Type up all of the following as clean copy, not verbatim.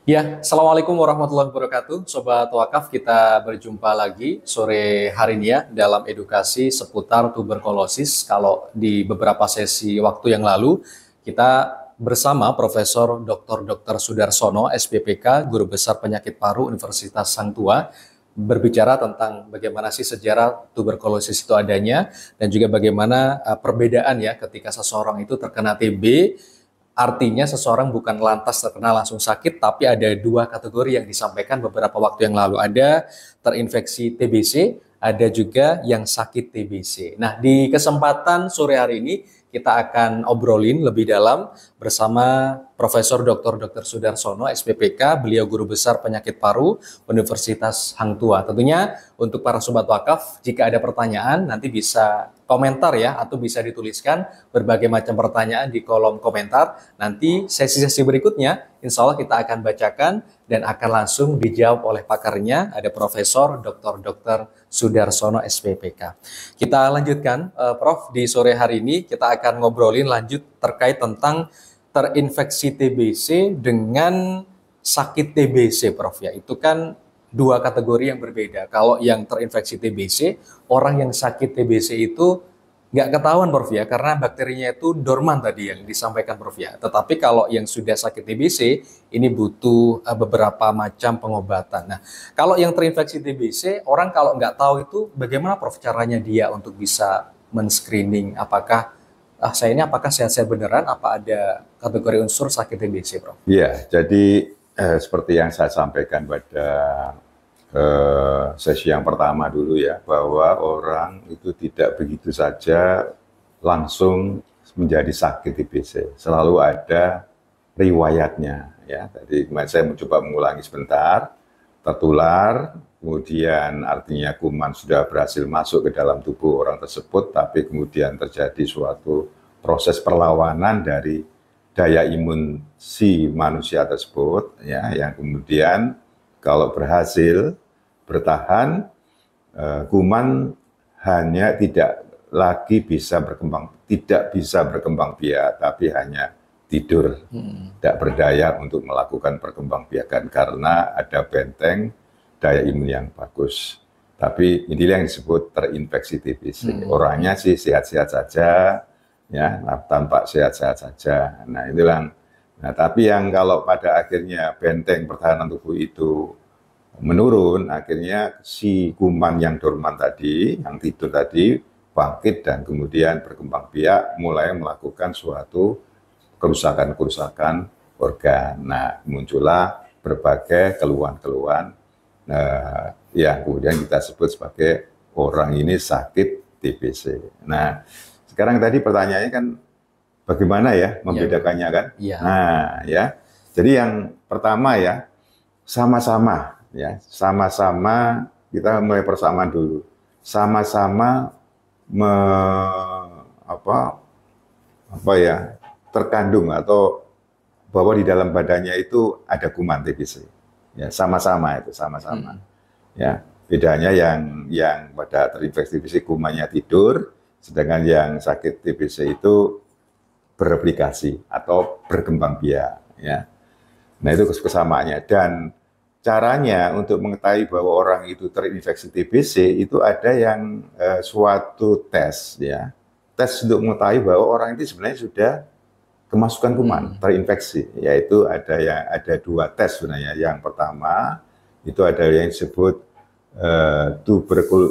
Ya, Assalamualaikum warahmatullahi wabarakatuh. Sobat Wakaf, kita berjumpa lagi sore hari ini ya dalam edukasi seputar tuberkulosis. Kalau di beberapa sesi waktu yang lalu, kita bersama Profesor Dr. Sudarsono, SPPK, Guru Besar Penyakit Paru Universitas Sang Tua, berbicara tentang bagaimana sih sejarah tuberkulosis itu adanya, dan juga bagaimana perbedaan ya ketika seseorang itu terkena TB. Artinya seseorang bukan lantas terkena langsung sakit, tapi ada dua kategori yang disampaikan beberapa waktu yang lalu. Ada terinfeksi TBC, ada juga yang sakit TBC. Nah, di kesempatan sore hari ini kita akan obrolin lebih dalam bersama Profesor Dr. Sudarsono, SPPK, beliau Guru Besar Penyakit Paru Universitas Hang Tua. Tentunya untuk para sobat wakaf, jika ada pertanyaan nanti bisa komentar ya, atau bisa dituliskan berbagai macam pertanyaan di kolom komentar. Nanti sesi-sesi berikutnya, insya Allah kita akan bacakan dan akan langsung dijawab oleh pakarnya, ada Profesor Dr. Sudarsono SPPK. Kita lanjutkan, Prof, di sore hari ini kita akan ngobrolin lanjut terkait tentang terinfeksi TBC dengan sakit TBC, Prof ya. Itu kan dua kategori yang berbeda. Kalau yang terinfeksi TBC, orang yang sakit TBC itu nggak ketahuan, Prof ya, karena bakterinya itu dorman tadi yang disampaikan, Prof ya. Tetapi kalau yang sudah sakit TBC, ini butuh beberapa macam pengobatan. Nah, kalau yang terinfeksi TBC, orang kalau nggak tahu itu bagaimana, Prof, caranya dia untuk bisa men-screening apakah saya ini apakah sehat-sehat beneran, apa ada kategori unsur sakit TBC, Prof? Ya, jadi seperti yang saya sampaikan pada sesi yang pertama dulu ya, bahwa orang itu tidak begitu saja langsung menjadi sakit TBC. Selalu ada riwayatnya ya. Tadi saya mencoba mengulangi sebentar, tertular, kemudian artinya kuman sudah berhasil masuk ke dalam tubuh orang tersebut, tapi kemudian terjadi suatu proses perlawanan dari daya imun si manusia tersebut ya, yang kemudian kalau berhasil bertahan, kuman hanya tidak lagi bisa berkembang, tidak bisa berkembang biak, tapi hanya tidur, tidak berdaya untuk melakukan perkembangbiakan karena ada benteng daya imun yang bagus. Tapi inilah yang disebut terinfeksi TBC. Orangnya sih sehat-sehat saja, ya, tampak sehat-sehat saja. Nah itulah. Nah tapi yang kalau pada akhirnya benteng pertahanan tubuh itu menurun, akhirnya si kuman yang dorman tadi, yang tidur tadi, bangkit dan kemudian berkembang biak, mulai melakukan suatu kerusakan-kerusakan organ. Nah, muncullah berbagai keluhan-keluhan yang kemudian kita sebut sebagai orang ini sakit TBC. Nah, sekarang tadi pertanyaannya kan bagaimana ya membedakannya kan? Ya. Nah, ya. Jadi yang pertama ya, sama-sama ya, sama-sama kita mulai persamaan dulu. Sama-sama terkandung atau bahwa di dalam badannya itu ada kuman TBC. Ya, sama-sama itu, sama-sama. Ya, bedanya yang pada terinfeksi TBC kumannya tidur, sedangkan yang sakit TBC itu bereplikasi atau berkembang biak ya. Nah, itu kesamaannya. Dan caranya untuk mengetahui bahwa orang itu terinfeksi TBC itu ada yang suatu tes ya. Tes untuk mengetahui bahwa orang itu sebenarnya sudah kemasukan kuman terinfeksi, yaitu ada dua tes sebenarnya. Yang pertama itu ada yang disebut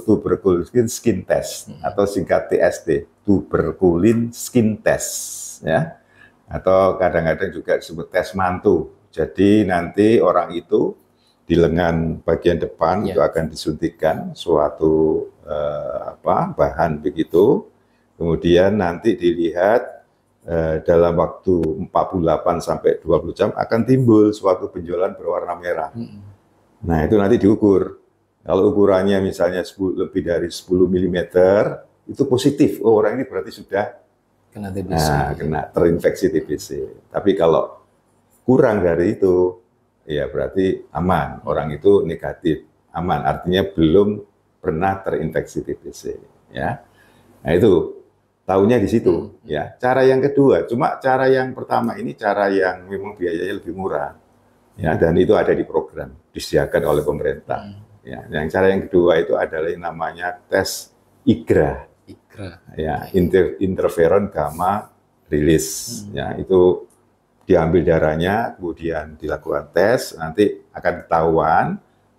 tuberculin skin test atau singkat TST, tuberculin skin test ya, atau kadang-kadang juga disebut tes mantu. Jadi nanti orang itu di lengan bagian depan itu akan disuntikkan suatu bahan begitu, kemudian nanti dilihat dalam waktu 48 sampai 20 jam akan timbul suatu benjolan berwarna merah. Nah itu nanti diukur. Kalau ukurannya misalnya lebih dari 10 mm itu positif. Oh, orang ini berarti sudah kena TBC. Kena terinfeksi TBC. Tapi kalau kurang dari itu, ya berarti aman. Orang itu negatif, aman. Artinya belum pernah terinfeksi TBC. Ya, nah itu tahunya di situ. Ya, cara yang kedua, cuma cara yang pertama ini cara yang memang biayanya lebih murah. Ya, dan itu ada di program, disediakan oleh pemerintah. Ya, yang cara yang kedua itu adalah yang namanya tes IGRA. Ya, interferon gamma release. Ya, itu diambil darahnya, kemudian dilakukan tes, nanti akan ketahuan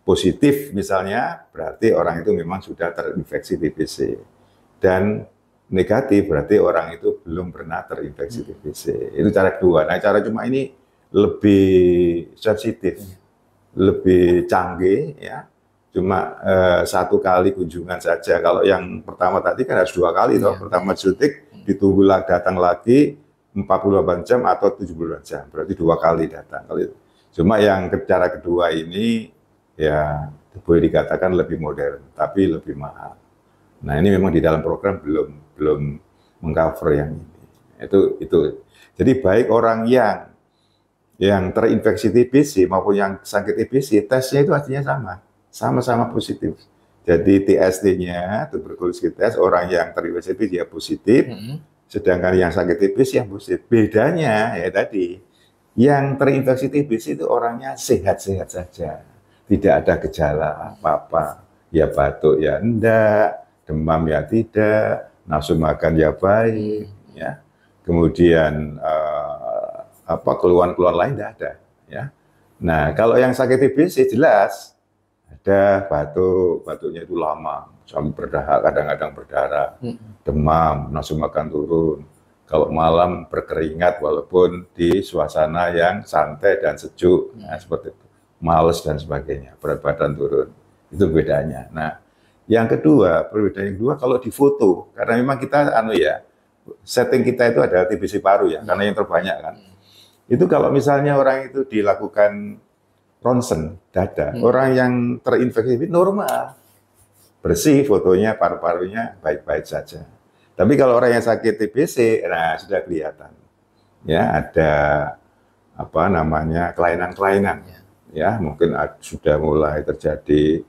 positif misalnya, berarti orang itu memang sudah terinfeksi TBC. Dan negatif berarti orang itu belum pernah terinfeksi TBC. Itu cara kedua. Nah, cara cuma ini lebih sensitif, lebih canggih, ya. Cuma satu kali kunjungan saja. Kalau yang pertama tadi kan harus 2 kali, toh. Pertama suntik, ditunggu datang lagi 48 jam atau 72 jam. Berarti 2 kali datang. Cuma yang cara kedua ini ya boleh dikatakan lebih modern, tapi lebih mahal. Nah, ini memang di dalam program belum mengcover yang ini. Itu. Jadi baik orang yang terinfeksi TBC maupun yang sakit TBC, tesnya itu artinya sama-sama positif. Jadi TST-nya, tuberculosis test, orang yang terinfeksi TBC dia positif, sedangkan yang sakit TBC yang positif. Bedanya ya tadi, yang terinfeksi TBC itu orangnya sehat-sehat saja, tidak ada gejala apa-apa, ya batuk ya enggak, demam ya tidak, nafsu makan ya baik, ya. Kemudian keluhan-keluhan lain tidak ada, ya. Nah, kalau yang sakit TBC jelas ada batuknya itu lama, sampai berdahak, kadang-kadang berdarah, demam, nafsu makan turun. Kalau malam berkeringat walaupun di suasana yang santai dan sejuk, nah, seperti itu, males dan sebagainya, berat badan turun. Itu bedanya. Nah, yang kedua, perbedaan yang kedua kalau difoto, karena memang kita setting kita itu adalah TBC paru ya, karena yang terbanyak kan. Itu kalau misalnya orang itu dilakukan ronsen dada, orang yang terinfeksi normal, bersih fotonya, paru-parunya baik-baik saja. Tapi kalau orang yang sakit TBC, nah sudah kelihatan, ya ada kelainan-kelainan, ya mungkin sudah mulai terjadi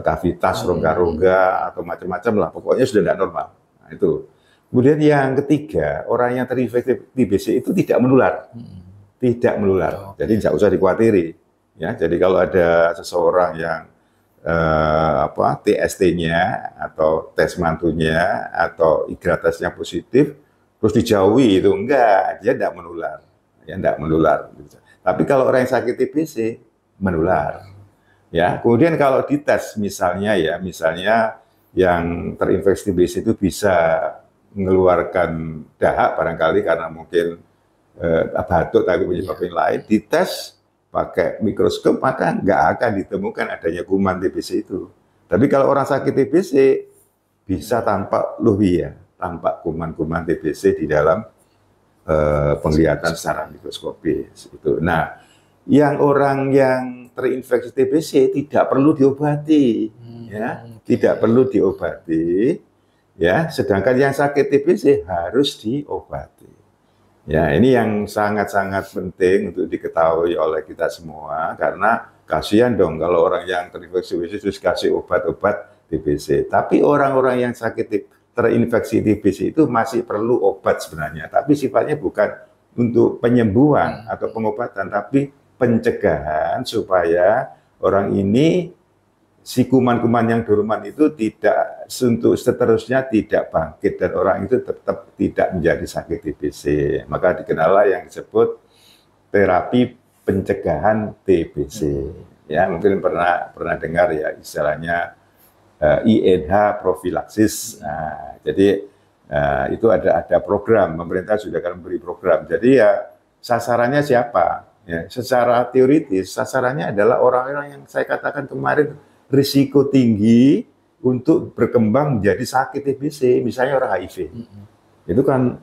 kavitas, rongga-rongga atau macam-macam lah, pokoknya sudah tidak normal. Nah, itu. Kemudian yang ketiga, orang yang terinfeksi TBC itu tidak menular, Jadi tidak usah dikhawatiri. Ya, jadi kalau ada seseorang yang TST-nya atau tes mantunya atau IGRA tesnya positif, terus dijauhi itu enggak, dia tidak menular, Tapi kalau orang yang sakit TBC menular, ya. Kemudian kalau dites misalnya yang terinfeksi TBC itu bisa mengeluarkan dahak barangkali karena mungkin batuk tapi penyebab yang lain, dites pakai mikroskop maka nggak akan ditemukan adanya kuman TBC itu. Tapi kalau orang sakit TBC bisa tampak tampak kuman-kuman TBC di dalam penglihatan secara mikroskopis itu. Nah, yang orang yang terinfeksi TBC tidak perlu diobati, tidak perlu diobati, ya. Sedangkan yang sakit TBC harus diobati. Ya, ini yang sangat-sangat penting untuk diketahui oleh kita semua, karena kasihan dong kalau orang yang terinfeksi TBC terus kasih obat-obat TBC. Tapi orang-orang yang terinfeksi TBC itu masih perlu obat sebenarnya, tapi sifatnya bukan untuk penyembuhan atau pengobatan, tapi pencegahan supaya orang ini si kuman-kuman yang dorman itu tidak untuk seterusnya tidak bangkit dan orang itu tetap tidak menjadi sakit TBC. Maka dikenallah yang disebut terapi pencegahan TBC. Ya, mungkin pernah dengar ya istilahnya INH profilaksis. Nah, jadi itu ada program, pemerintah sudah akan memberi program. Jadi ya sasarannya siapa? Ya, secara teoritis sasarannya adalah orang-orang yang saya katakan kemarin risiko tinggi untuk berkembang menjadi sakit TBC, misalnya orang HIV. Itu kan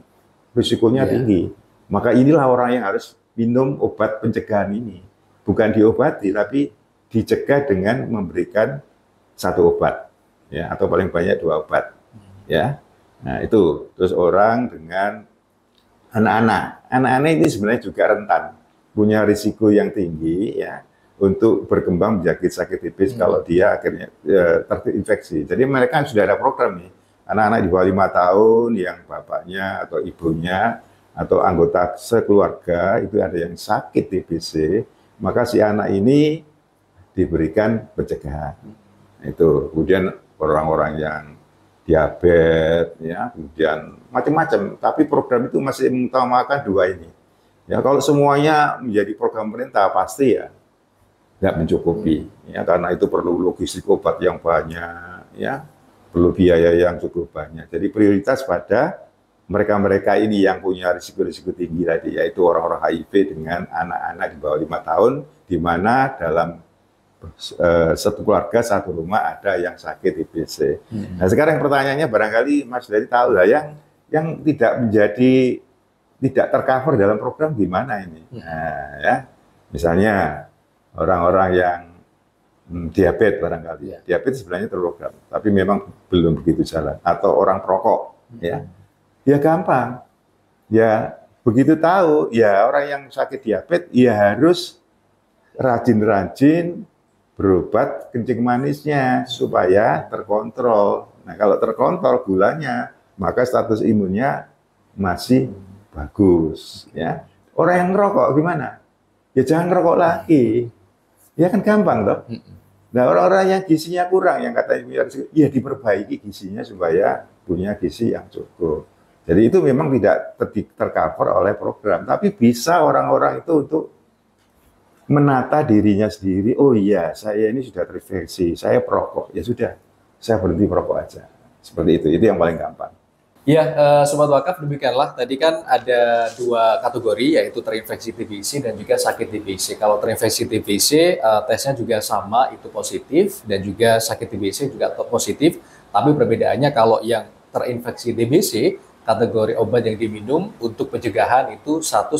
risikonya tinggi. Maka inilah orang yang harus minum obat pencegahan ini. Bukan diobati, tapi dicegah dengan memberikan 1 obat, ya, atau paling banyak 2 obat, ya. Nah itu. Terus orang dengan anak-anak ini sebenarnya juga rentan, punya risiko yang tinggi, ya, untuk berkembang menjadi sakit TBC kalau dia akhirnya terinfeksi. Jadi mereka sudah ada program nih, anak-anak di bawah 5 tahun yang bapaknya atau ibunya atau anggota sekeluarga itu ada yang sakit TBC, maka si anak ini diberikan pencegahan. Itu kemudian orang-orang yang diabetes, ya, kemudian macam-macam. Tapi program itu masih mengutamakan dua ini. Ya, kalau semuanya menjadi program pemerintah pasti ya nggak mencukupi. Ya, karena itu perlu logistik obat yang banyak, ya, perlu biaya yang cukup banyak. Jadi prioritas pada mereka-mereka ini yang punya risiko-risiko tinggi tadi, yaitu orang-orang HIV dengan anak-anak di bawah 5 tahun, di mana dalam satu keluarga, satu rumah ada yang sakit TBC. Nah sekarang pertanyaannya barangkali Mas Dari tahu lah, yang tidak tercover dalam program gimana ini? Nah, ya, misalnya orang-orang yang diabetes barangkali, diabetes sebenarnya terprogram, tapi memang belum begitu jalan. Atau orang perokok, ya gampang, ya begitu tahu, ya orang yang sakit diabetes, ya harus rajin-rajin berobat kencing manisnya supaya terkontrol. Nah kalau terkontrol gulanya, maka status imunnya masih bagus. Ya, orang yang ngerokok gimana? Ya jangan ngerokok lagi. Ya kan gampang toh. Nah orang-orang yang gizinya kurang, yang katanya ya diperbaiki gizinya supaya punya gizi yang cukup. Jadi itu memang tidak tercover oleh program, tapi bisa orang-orang itu untuk menata dirinya sendiri. Oh iya, saya ini sudah terinfeksi, saya perokok, ya sudah, saya berhenti perokok aja. Seperti itu yang paling gampang. Ya, Sobat Wakaf, demikianlah. Tadi kan ada dua kategori, yaitu terinfeksi TBC dan juga sakit TBC. Kalau terinfeksi TBC, tesnya juga sama, itu positif, dan juga sakit TBC juga positif. Tapi perbedaannya kalau yang terinfeksi TBC, kategori obat yang diminum untuk pencegahan itu 1-2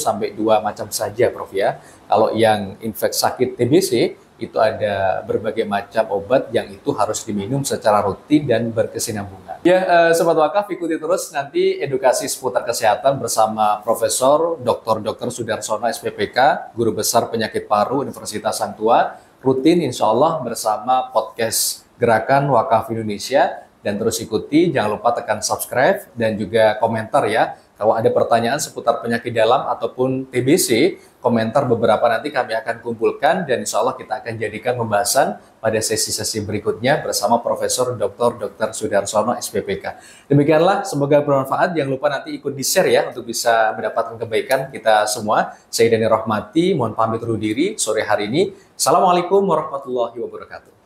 macam saja, Prof ya. Kalau yang infeksi sakit TBC, itu ada berbagai macam obat yang itu harus diminum secara rutin dan berkesinambungan. Ya, Sobat Wakaf, ikuti terus nanti edukasi seputar kesehatan bersama Profesor Dr. Sudarsono SPPK, Guru Besar Penyakit Paru Universitas Sang Tua, rutin insya Allah bersama podcast Gerakan Wakaf Indonesia. Dan terus ikuti, jangan lupa tekan subscribe dan juga komentar ya. Kalau ada pertanyaan seputar penyakit dalam ataupun TBC, komentar beberapa nanti kami akan kumpulkan dan insya Allah kita akan jadikan pembahasan pada sesi-sesi berikutnya bersama Profesor Dr. Sudarsono SPPK. Demikianlah, semoga bermanfaat. Jangan lupa nanti ikut di-share ya untuk bisa mendapatkan kebaikan kita semua. Saya Dani Rahmati, mohon pamit undur diri sore hari ini. Assalamualaikum warahmatullahi wabarakatuh.